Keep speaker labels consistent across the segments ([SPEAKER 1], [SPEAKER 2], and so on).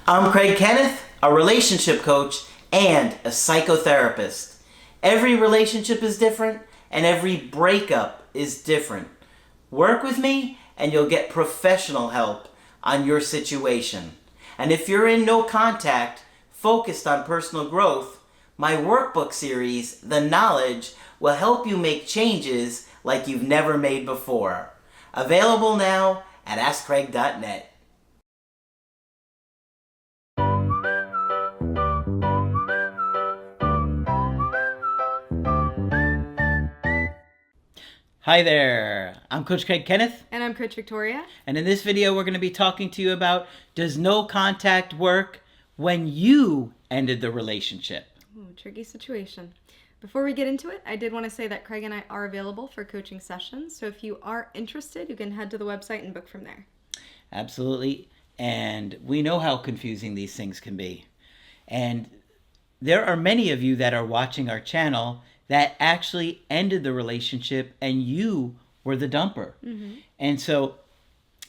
[SPEAKER 1] I'm Craig Kenneth, a relationship coach and a psychotherapist. Every relationship is different and every breakup is different. Work with me and you'll get professional help on your situation. And if you're in no contact, focused on personal growth, my workbook series, The Knowledge, will help you make changes like you've never made before. Available now at AskCraig.net. Hi there, I'm Coach Craig Kenneth.
[SPEAKER 2] And I'm Coach Victoria.
[SPEAKER 1] And in this video, we're going to be talking to you about, does no contact work when you ended the relationship?
[SPEAKER 2] Ooh, tricky situation. Before we get into it, I did want to say that Craig and I are available for coaching sessions. So if you are interested, you can head to the website and book from there.
[SPEAKER 1] Absolutely. And we know how confusing these things can be. And there are many of you that are watching our channel that actually ended the relationship and you were the dumper. Mm-hmm. And so,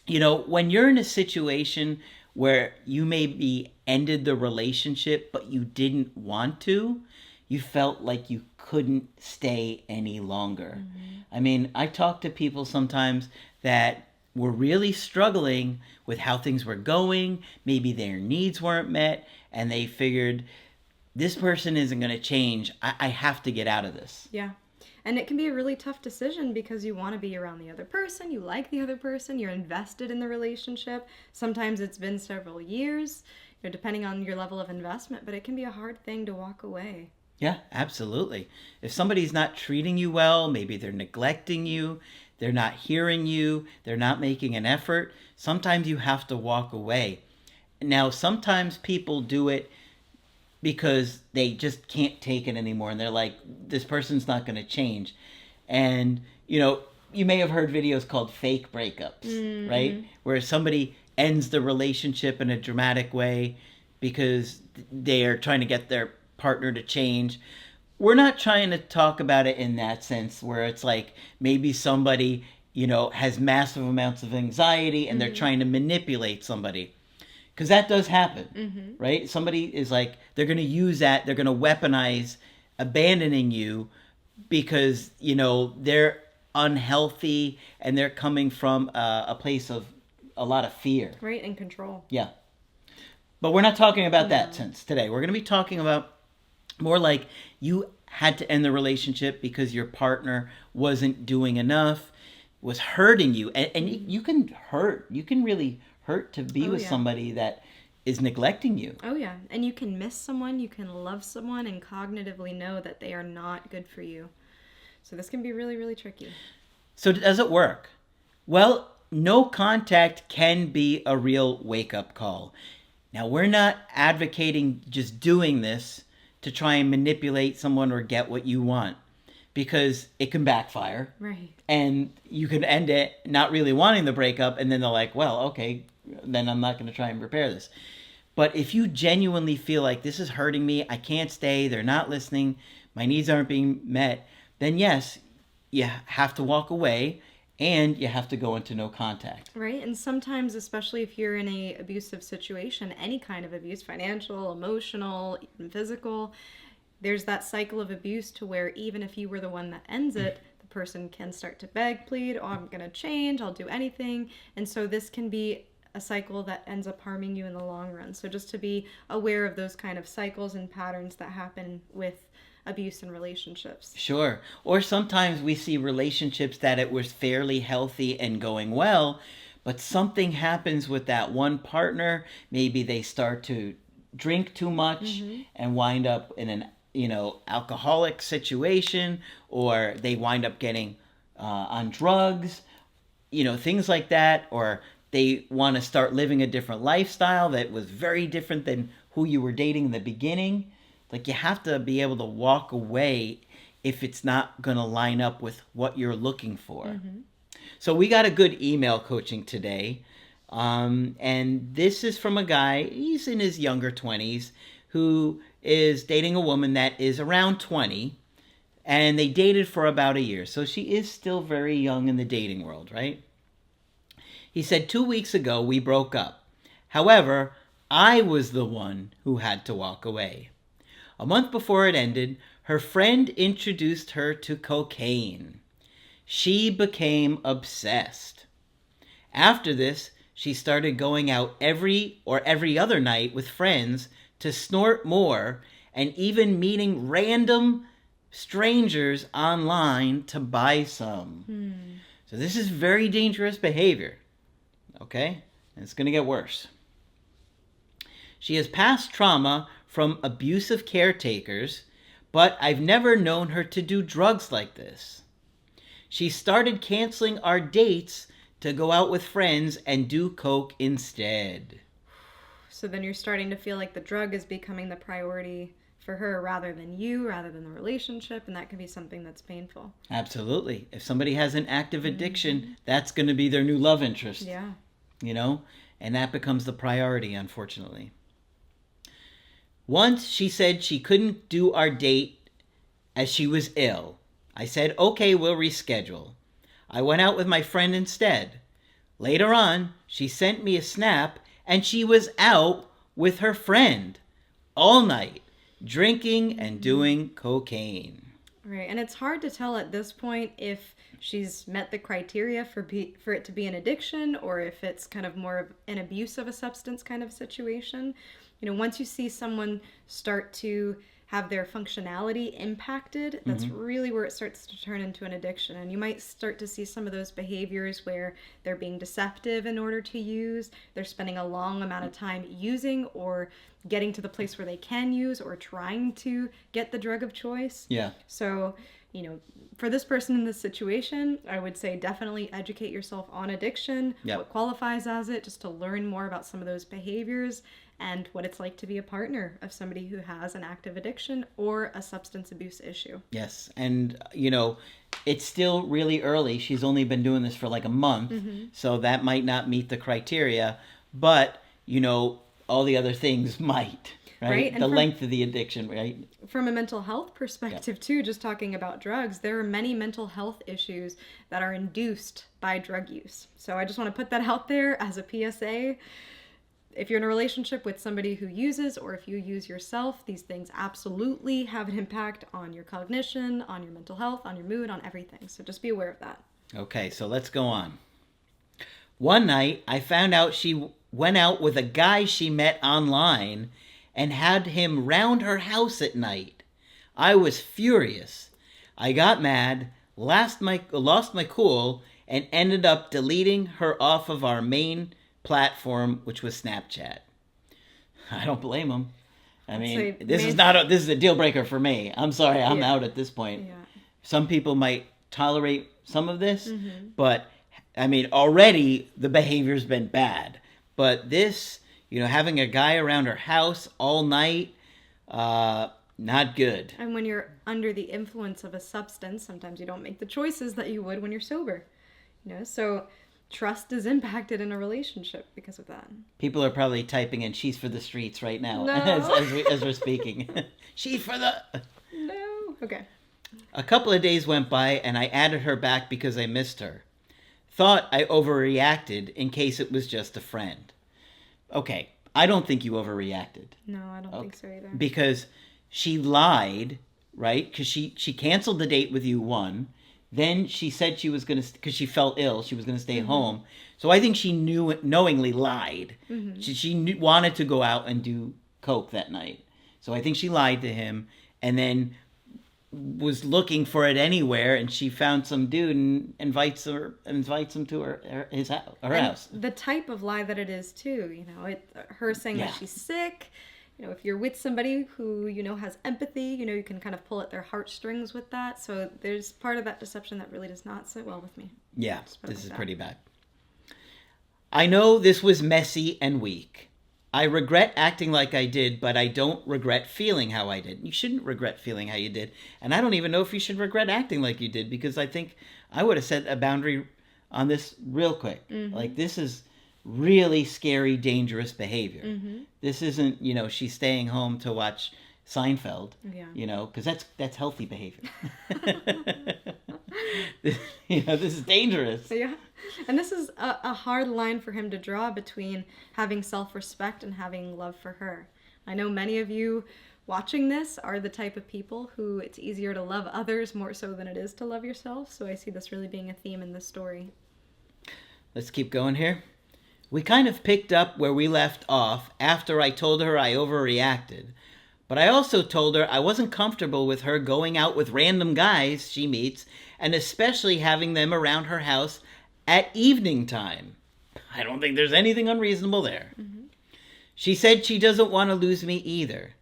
[SPEAKER 1] when you're in a situation where you maybe ended the relationship, but you didn't want to, you felt like you couldn't stay any longer. Mm-hmm. I mean, I talk to people sometimes that were really struggling with how things were going. Maybe their needs weren't met and they figured, this person isn't going to change. I have to get out of this.
[SPEAKER 2] Yeah. And it can be a really tough decision because you want to be around the other person. You like the other person. You're invested in the relationship. Sometimes it's been several years, depending on your level of investment. But it can be a hard thing to walk away.
[SPEAKER 1] Yeah, absolutely. If somebody's not treating you well, maybe they're neglecting you, they're not hearing you, they're not making an effort, sometimes you have to walk away. Now, sometimes people do it because they just can't take it anymore. And they're like, this person's not going to change. And, you may have heard videos called fake breakups, mm-hmm. right? Where somebody ends the relationship in a dramatic way because they are trying to get their partner to change. We're not trying to talk about it in that sense where it's like maybe somebody, has massive amounts of anxiety and mm-hmm. they're trying to manipulate somebody. Because that does happen, mm-hmm. right? Somebody is like, they're going to use that, they're going to weaponize abandoning you because, they're unhealthy and they're coming from a place of a lot of fear.
[SPEAKER 2] Right, and control.
[SPEAKER 1] Yeah. But we're not talking about that sense today. We're going to be talking about more like you had to end the relationship because your partner wasn't doing enough, was hurting you. And you can hurt. You can really hurt to be with somebody that is neglecting you.
[SPEAKER 2] Oh, yeah. And you can miss someone, you can love someone, and cognitively know that they are not good for you. So this can be really, really tricky.
[SPEAKER 1] So does it work? Well, no contact can be a real wake-up call. Now, we're not advocating just doing this to try and manipulate someone or get what you want, because it can backfire.
[SPEAKER 2] Right.
[SPEAKER 1] And you can end it not really wanting the breakup, and then they're like, well, okay, then I'm not going to try and repair this. But if you genuinely feel like this is hurting me, I can't stay, they're not listening, my needs aren't being met, then yes, you have to walk away and you have to go into no contact.
[SPEAKER 2] Right. And sometimes, especially if you're in an abusive situation, any kind of abuse, financial, emotional, even physical, there's that cycle of abuse to where even if you were the one that ends it, the person can start to beg, plead, oh, I'm going to change, I'll do anything. And so this can be a cycle that ends up harming you in the long run. So just to be aware of those kind of cycles and patterns that happen with abuse in relationships.
[SPEAKER 1] Sure. Or sometimes we see relationships that it was fairly healthy and going well, but something happens with that one partner. Maybe they start to drink too much mm-hmm. and wind up in an alcoholic situation, or they wind up getting on drugs, things like that, or they want to start living a different lifestyle that was very different than who you were dating in the beginning. Like, you have to be able to walk away if it's not going to line up with what you're looking for. Mm-hmm. So we got a good email coaching today. And this is from a guy, he's in his younger 20s, who is dating a woman that is around 20. And they dated for about a year. So she is still very young in the dating world, right? He said, 2 weeks ago, we broke up. However, I was the one who had to walk away. A month before it ended, her friend introduced her to cocaine. She became obsessed. After this, she started going out every other night with friends to snort more and even meeting random strangers online to buy some. So this is very dangerous behavior. Okay? And it's going to get worse. She has past trauma from abusive caretakers, but I've never known her to do drugs like this. She started canceling our dates to go out with friends and do coke instead.
[SPEAKER 2] So then you're starting to feel like the drug is becoming the priority for her rather than you, rather than the relationship, and that can be something that's painful.
[SPEAKER 1] Absolutely. If somebody has an active addiction, that's going to be their new love interest.
[SPEAKER 2] Yeah.
[SPEAKER 1] You know? And that becomes the priority, unfortunately. Once she said she couldn't do our date as she was ill. I said, okay, we'll reschedule. I went out with my friend instead. Later on, she sent me a snap and she was out with her friend all night, drinking and doing cocaine.
[SPEAKER 2] Right, and it's hard to tell at this point if she's met the criteria for it to be an addiction or if it's kind of more of an abuse of a substance kind of situation. You know, once you see someone start to have their functionality impacted, that's really where it starts to turn into an addiction. And you might start to see some of those behaviors where they're being deceptive in order to use, they're spending a long amount of time using or getting to the place where they can use or trying to get the drug of choice.
[SPEAKER 1] Yeah.
[SPEAKER 2] So, you know, for this person in this situation, I would say definitely educate yourself on addiction, what qualifies as it, just to learn more about some of those behaviors and what it's like to be a partner of somebody who has an active addiction or a substance abuse issue.
[SPEAKER 1] Yes. And, you know, it's still really early. She's only been doing this for like a month. So that might not meet the criteria. But, you know, all the other things might. Right? And the length of the addiction, right?
[SPEAKER 2] From a mental health perspective, too, just talking about drugs, there are many mental health issues that are induced by drug use. So I just want to put that out there as a PSA. If you're in a relationship with somebody who uses, or if you use yourself, these things absolutely have an impact on your cognition, on your mental health, on your mood, on everything. So just be aware of that.
[SPEAKER 1] Okay, so let's go on. One night, I found out she went out with a guy she met online and had him round her house at night. I was furious. I got mad, lost my cool, and ended up deleting her off of our main platform, which was Snapchat. I don't blame him. I mean, this is a deal breaker for me. I'm sorry, I'm out at this point.
[SPEAKER 2] Yeah.
[SPEAKER 1] Some people might tolerate some of this, but I mean, already the behavior's been bad. But this, you know, having a guy around her house all night, not good.
[SPEAKER 2] And when you're under the influence of a substance, sometimes you don't make the choices that you would when you're sober. You know, so trust is impacted in a relationship because of that.
[SPEAKER 1] People are probably typing in "she's for the streets" right now
[SPEAKER 2] No.
[SPEAKER 1] as we're speaking. She's for the...
[SPEAKER 2] No. Okay.
[SPEAKER 1] A couple of days went by and I added her back because I missed her. Thought I overreacted in case it was just a friend. Okay, I don't think you overreacted.
[SPEAKER 2] No, I don't think so either.
[SPEAKER 1] Because she lied, right? Because she canceled the date with you, one. Then she said she was going to, because she felt ill, she was going to stay home. So I think she knowingly lied. She wanted to go out and do coke that night. So I think she lied to him and then was looking for it anywhere, and she found some dude and invites him to her house.
[SPEAKER 2] The type of lie that it is too, you know, her saying that she's sick. You know, if you're with somebody who, you know, has empathy, you know, you can kind of pull at their heartstrings with that. So there's part of that deception that really does not sit well with me.
[SPEAKER 1] Yeah, this is pretty bad. I know this was messy and weak. I regret acting like I did, but I don't regret feeling how I did. You shouldn't regret feeling how you did. And I don't even know if you should regret acting like you did, because I think I would have set a boundary on this real quick. Like, this is really scary, dangerous behavior. This isn't, you know, she's staying home to watch Seinfeld, you know, because that's healthy behavior. You know, this is dangerous.
[SPEAKER 2] Yeah. And this is a hard line for him to draw between having self-respect and having love for her. I know many of you watching this are the type of people who it's easier to love others more so than it is to love yourself. So I see this really being a theme in this story.
[SPEAKER 1] Let's keep going here. We kind of picked up where we left off after I told her I overreacted. But I also told her I wasn't comfortable with her going out with random guys she meets, and especially having them around her house at evening time. I don't think there's anything unreasonable there. Mm-hmm. She said she doesn't want to lose me either.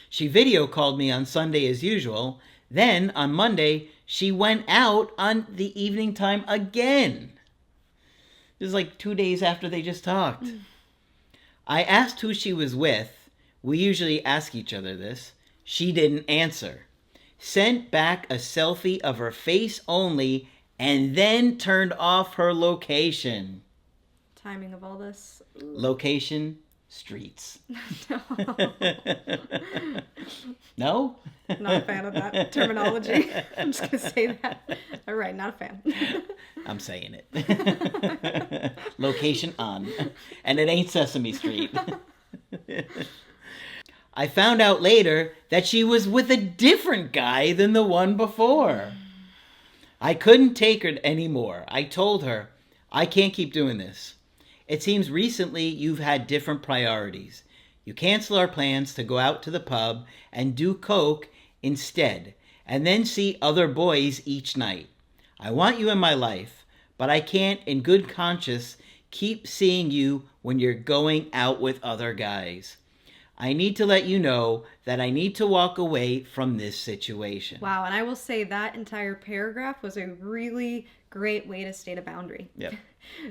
[SPEAKER 1] She video called me on Sunday as usual. Then, on Monday, she went out on the evening time again. This is like 2 days after they just talked. I asked who she was with. We usually ask each other this. She didn't answer. Sent back a selfie of her face only and then turned off her location.
[SPEAKER 2] Timing of all this. Ooh.
[SPEAKER 1] Location, streets.
[SPEAKER 2] No.
[SPEAKER 1] No?
[SPEAKER 2] Not a fan of that terminology. I'm just going to say that. All right, not a fan.
[SPEAKER 1] I'm saying it. Location on. And it ain't Sesame Street. I found out later that she was with a different guy than the one before. I couldn't take her anymore. I told her, I can't keep doing this. It seems recently you've had different priorities. You cancel our plans to go out to the pub and do coke instead, and then see other boys each night. I want you in my life, but I can't in good conscience keep seeing you when you're going out with other guys. I need to let you know that I need to walk away from this situation.
[SPEAKER 2] Wow, and I will say that entire paragraph was a really great way to state a boundary.
[SPEAKER 1] Yep.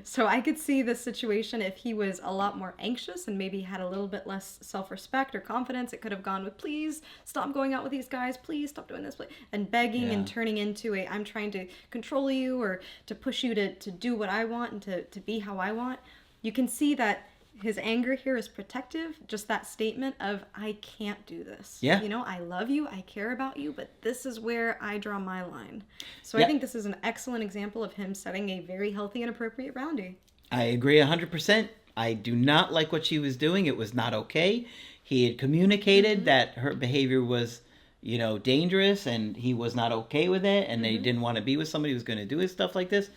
[SPEAKER 2] So I could see this situation if he was a lot more anxious and maybe had a little bit less self-respect or confidence. It could have gone with, please stop going out with these guys, please stop doing this, and begging and turning into a, I'm trying to control you or to push you to do what I want and to be how I want. You can see that his anger here is protective. Just that statement of, I can't do this.
[SPEAKER 1] Yeah.
[SPEAKER 2] You know, I love you, I care about you, but this is where I draw my line. So I think this is an excellent example of him setting a very healthy and appropriate boundary.
[SPEAKER 1] I agree 100%. I do not like what she was doing. It was not okay. He had communicated that her behavior was, dangerous, and he was not okay with it, and they didn't want to be with somebody who was going to do his stuff like this.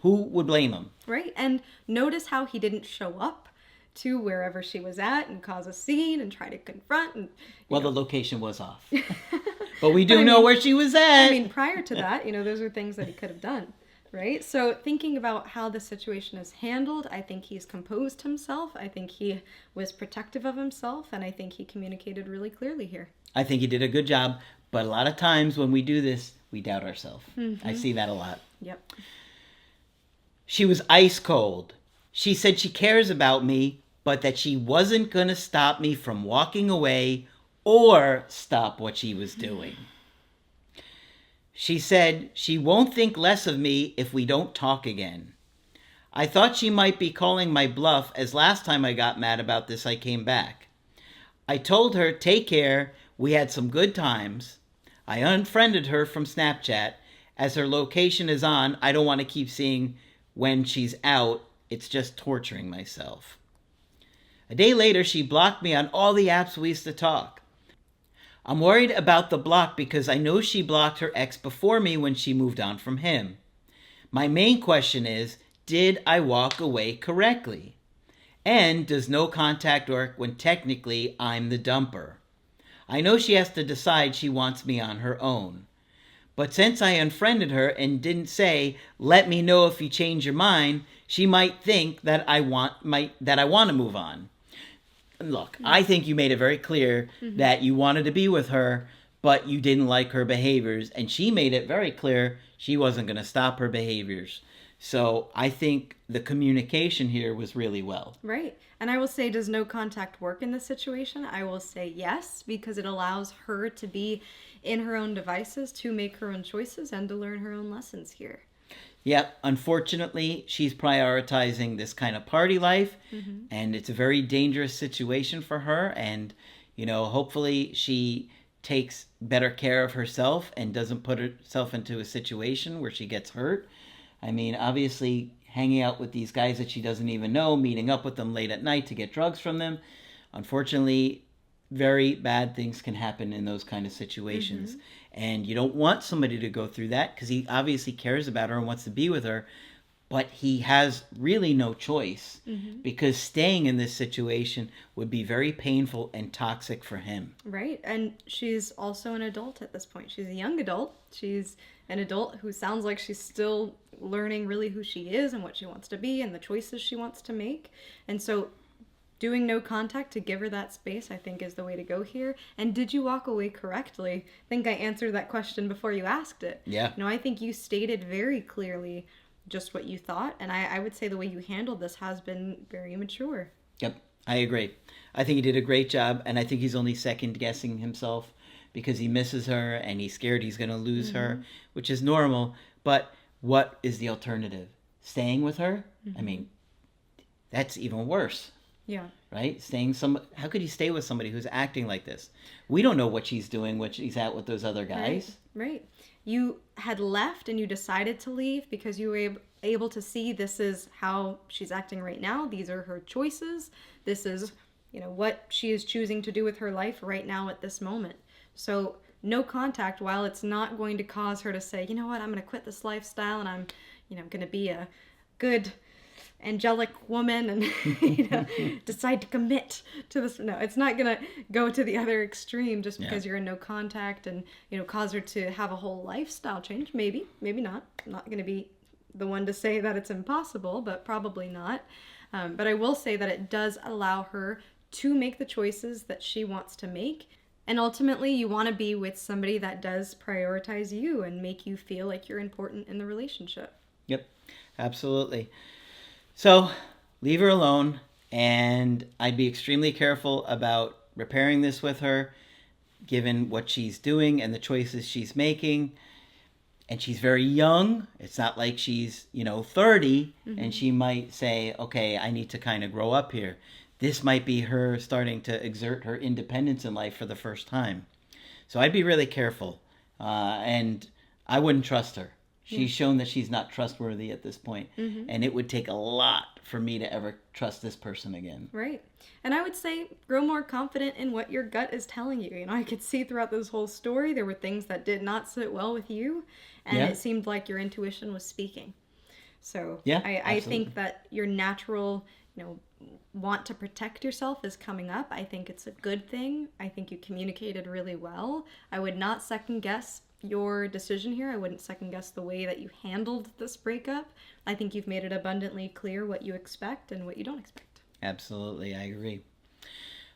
[SPEAKER 1] Who would blame him?
[SPEAKER 2] Right. And notice how he didn't show up to wherever she was at and cause a scene and try to confront. And
[SPEAKER 1] the location was off. But we do know where she was at.
[SPEAKER 2] I mean, prior to that, those are things that he could have done, right? So thinking about how the situation is handled, I think he's composed himself. I think he was protective of himself, and I think he communicated really clearly here.
[SPEAKER 1] I think he did a good job, but a lot of times when we do this, we doubt ourselves. I see that a lot.
[SPEAKER 2] Yep.
[SPEAKER 1] She was ice cold. She said she cares about me, but that she wasn't going to stop me from walking away or stop what she was doing. She said she won't think less of me if we don't talk again. I thought she might be calling my bluff, as last time I got mad about this I came back. I told her, take care, we had some good times. I unfriended her from Snapchat. As her location is on, I don't want to keep seeing when she's out. It's just torturing myself. A day later, she blocked me on all the apps we used to talk. I'm worried about the block because I know she blocked her ex before me when she moved on from him. My main question is, did I walk away correctly? And does no contact work when technically I'm the dumper? I know she has to decide she wants me on her own. But since I unfriended her and didn't say, let me know if you change your mind, she might think that I want to move on. Look, I think you made it very clear that you wanted to be with her, but you didn't like her behaviors. And she made it very clear she wasn't going to stop her behaviors. So I think the communication here was really well.
[SPEAKER 2] Right. And I will say, does no contact work in this situation? I will say yes, because it allows her to be in her own devices, to make her own choices, and to learn her own lessons here.
[SPEAKER 1] Yep, unfortunately, she's prioritizing this kind of party life, and it's a very dangerous situation for her. And, hopefully she takes better care of herself and doesn't put herself into a situation where she gets hurt. I mean, obviously, hanging out with these guys that she doesn't even know, meeting up with them late at night to get drugs from them. Unfortunately, very bad things can happen in those kind of situations.
[SPEAKER 2] Mm-hmm.
[SPEAKER 1] And you don't want somebody to go through that because he obviously cares about her and wants to be with her. But he has really no choice because staying in this situation would be very painful and toxic for him.
[SPEAKER 2] Right. And she's also an adult at this point. She's a young adult. She's an adult who sounds like she's still learning really who she is and what she wants to be and the choices she wants to make. And so doing no contact to give her that space, I think, is the way to go here. And did you walk away correctly? I think I answered that question before you asked it.
[SPEAKER 1] Yeah.
[SPEAKER 2] No, I think you stated very clearly just what you thought. And I would say the way you handled this has been very mature.
[SPEAKER 1] Yep, I agree. I think he did a great job, and I think he's only second guessing himself because he misses her and he's scared he's going to lose her, which is normal. But what is the alternative? Staying with her? I mean, that's even worse.
[SPEAKER 2] Yeah.
[SPEAKER 1] Right? How could you stay with somebody who's acting like this? We don't know what she's doing when she's out with those other guys.
[SPEAKER 2] Right. You had left and you decided to leave because you were able to see this is how she's acting right now. These are her choices. This is, what she is choosing to do with her life right now at this moment. So no contact, while it's not going to cause her to say, you know what, I'm going to quit this lifestyle and I'm, going to be a good angelic woman and decide to commit to this. No, it's not gonna go to the other extreme just because you're in no contact and cause her to have a whole lifestyle change. Maybe not. I'm not gonna be the one to say that it's impossible, but probably not. But I will say that it does allow her to make the choices that she wants to make. And ultimately, you want to be with somebody that does prioritize you and make you feel like you're important in the relationship.
[SPEAKER 1] Yep, absolutely. So leave her alone, and I'd be extremely careful about repairing this with her, given what she's doing and the choices she's making. And she's very young. It's not like she's, 30, and she might say, okay, I need to kind of grow up here. This might be her starting to exert her independence in life for the first time. So I'd be really careful, and I wouldn't trust her. She's shown that she's not trustworthy at this point, and it would take a lot for me to ever trust this person again.
[SPEAKER 2] Right. And I would say grow more confident in what your gut is telling you. I could see throughout this whole story there were things that did not sit well with you, and it seemed like your intuition was speaking. So I think that your natural, want to protect yourself is coming up. I think it's a good thing. I think you communicated really well. I would not second guess your decision here. I wouldn't second guess the way that you handled this breakup. I think you've made it abundantly clear what you expect and what you don't expect.
[SPEAKER 1] Absolutely, I agree.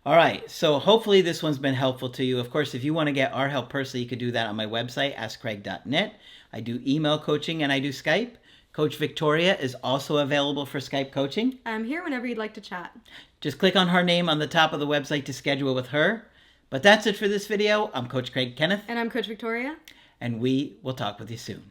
[SPEAKER 1] All right, so hopefully this one's been helpful to you. Of course, if you want to get our help personally, you could do that on my website, askcraig.net. I do email coaching and I do Skype. Coach Victoria is also available for Skype coaching.
[SPEAKER 2] I'm here whenever you'd like to chat.
[SPEAKER 1] Just click on her name on the top of the website to schedule with her. But that's it for this video. I'm Coach Craig Kenneth.
[SPEAKER 2] And I'm Coach Victoria.
[SPEAKER 1] And we will talk with you soon.